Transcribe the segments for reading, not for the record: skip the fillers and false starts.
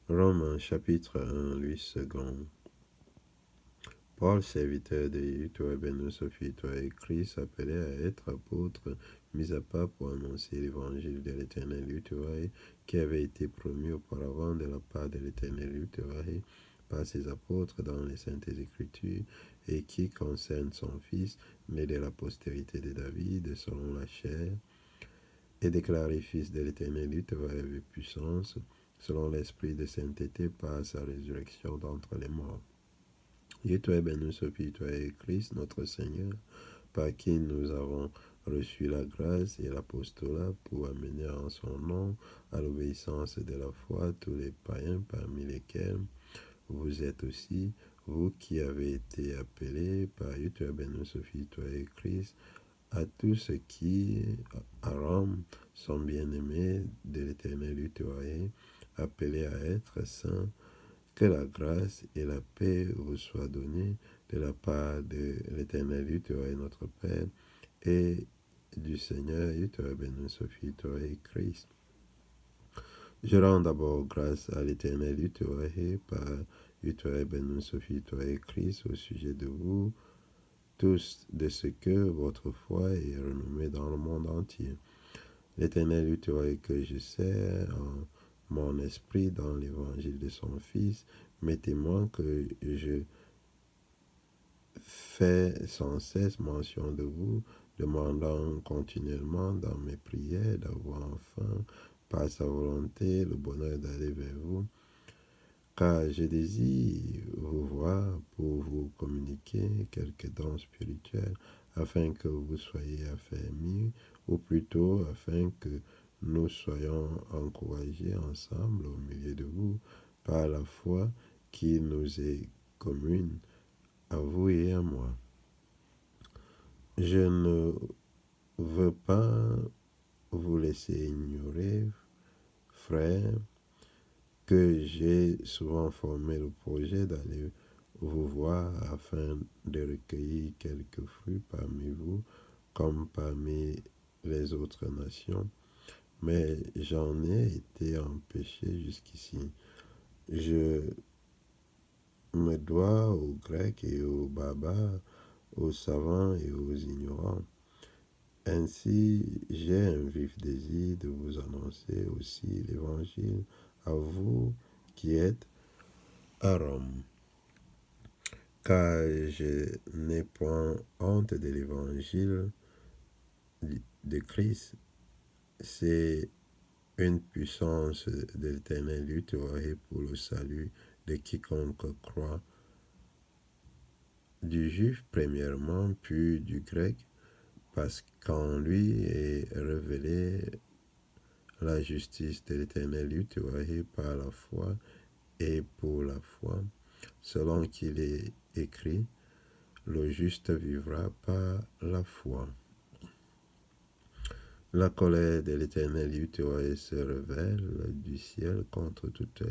Romains chapitre 1, lui second. Paul, serviteur de toi, Sophie, toi et Christ, appelé à être apôtre, mis à part pour annoncer l'évangile de l'éternel, qui avait été promis auparavant de la part de l'éternel, par ses apôtres dans les saintes écritures, et qui concerne son fils, né de la postérité de David, selon la chair, et déclaré fils de l'éternel, avec puissance, selon l'esprit de sainteté, par sa résurrection d'entre les morts. Et toi, Sophie, toi et Christ, notre Seigneur, par qui nous avons reçu la grâce et l'apostolat pour amener en son nom à l'obéissance de la foi tous les païens parmi lesquels vous êtes aussi, vous qui avez été appelés par toi, Sophie, toi et Christ, à tous ceux qui, à Rome, sont bien-aimés de l'éternel, appelés à être saints. Que la grâce et la paix vous soient données de la part de l'Éternel, et notre Père, et du Seigneur, Sophie, et Christ. Je rends d'abord grâce à l'Éternel, par Sophie, et Christ, au sujet de vous, tous, de ce que votre foi est renommée dans le monde entier. L'Éternel, que je sers en mon esprit dans l'évangile de son Fils, mais témoin que je fais sans cesse mention de vous, demandant continuellement dans mes prières d'avoir enfin, par sa volonté, le bonheur d'aller vers vous, car je désire vous voir pour vous communiquer quelques dons spirituels, afin que vous soyez affermis, ou plutôt afin que nous soyons encouragés ensemble au milieu de vous par la foi qui nous est commune, à vous et à moi. Je ne veux pas vous laisser ignorer, frères, que j'ai souvent formé le projet d'aller vous voir afin de recueillir quelques fruits parmi vous, comme parmi les autres nations, mais j'en ai été empêché jusqu'ici. Je me dois aux Grecs et aux barbares, aux savants et aux ignorants. Ainsi, j'ai un vif désir de vous annoncer aussi l'Évangile à vous qui êtes à Rome. Car je n'ai point honte de l'Évangile de Christ. C'est une puissance de l'Éternel pour le salut de quiconque croit, du juif premièrement, puis du grec, parce qu'en lui est révélée la justice de l'Éternel par la foi et pour la foi, selon qu'il est écrit, le juste vivra par la foi. La colère de l'Éternel se révèle du ciel contre toute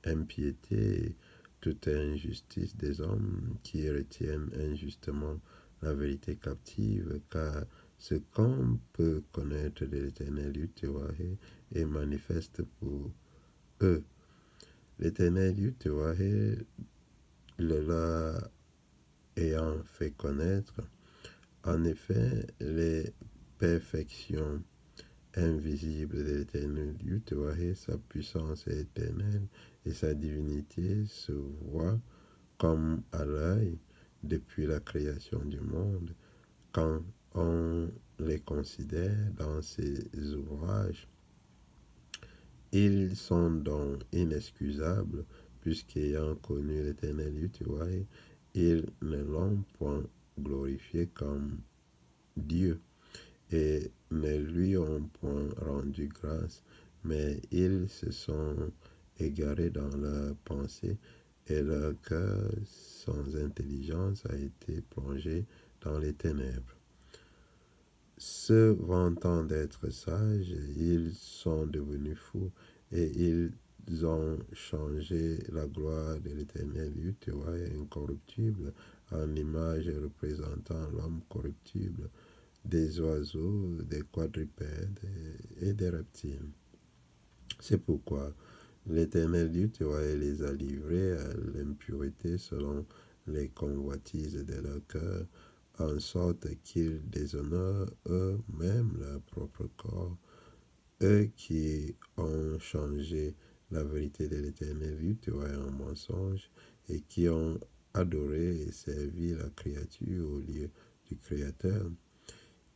impiété et toute injustice des hommes qui retiennent injustement la vérité captive, car ce qu'on peut connaître de l'Éternel est manifeste pour eux. L'Éternel le leur ayant fait connaître, en effet, les perfections invisibles de l'Éternel, sa puissance est éternelle et sa divinité se voit comme à l'œil depuis la création du monde, quand on les considère dans ses ouvrages. Ils sont donc inexcusables, puisqu'ayant connu l'Éternel, ils ne l'ont point glorifié comme Dieu et ne lui ont point rendu grâce, mais ils se sont égarés dans leurs pensées et leur cœur sans intelligence a été plongé dans les ténèbres. Se vantant d'être sages, ils sont devenus fous et ils ont changé la gloire de l'Éternel, incorruptible, en image représentant l'homme corruptible, des oiseaux, des quadrupèdes et des reptiles. C'est pourquoi L'Éternel Dieu les a livrés à l'impureté selon les convoitises de leur cœur, en sorte qu'ils déshonorent eux-mêmes leur propre corps, eux qui ont changé la vérité de l'Éternel Dieu en mensonge et qui ont adoré et servi la créature au lieu du Créateur,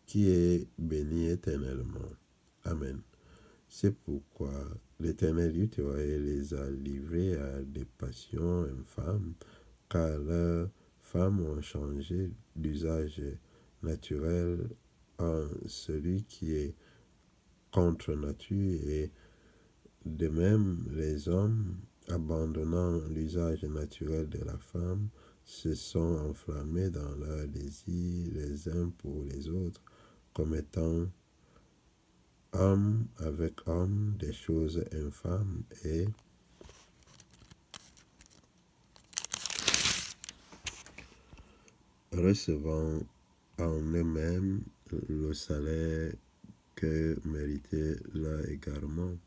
qui est béni éternellement. Amen. C'est pourquoi l'Éternel Dieu les a livrés à des passions infâmes, car leurs femmes ont changé d'usage naturel en celui qui est contre nature, et de même les hommes, abandonnant l'usage naturel de la femme, se sont enflammés dans leurs désirs les uns pour les autres, commettant homme avec homme des choses infâmes et recevant en eux-mêmes le salaire que méritait leur égarement.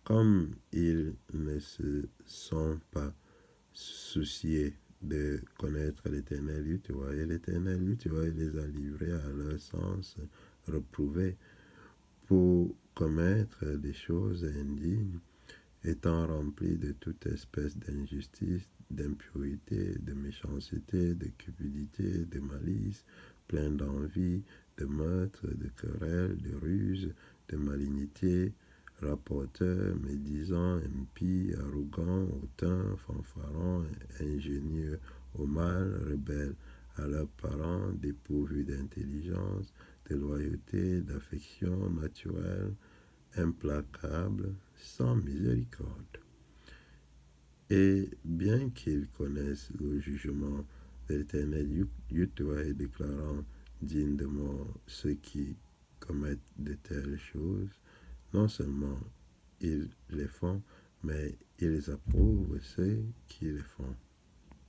Comme ils ne se sont pas souciés de connaître l'Éternel, et l'Éternel les a livrés à leur sens reprouvé pour commettre des choses indignes, étant remplis de toute espèce d'injustice, d'impurité, de méchanceté, de cupidité, de malice, plein d'envie, de meurtre, de querelle, de ruse, de malignité, rapporteurs, médisants, impies, arrogants, hautains, fanfarons, ingénieux au mal, rebelles à leurs parents, dépourvus d'intelligence, de loyauté, d'affection naturelle, implacables, sans miséricorde. Et bien qu'ils connaissent le jugement de l'Éternel, Yahweh déclarant digne de mort ceux qui commettent de telles choses, non seulement ils les font, mais ils approuvent ceux qui les font.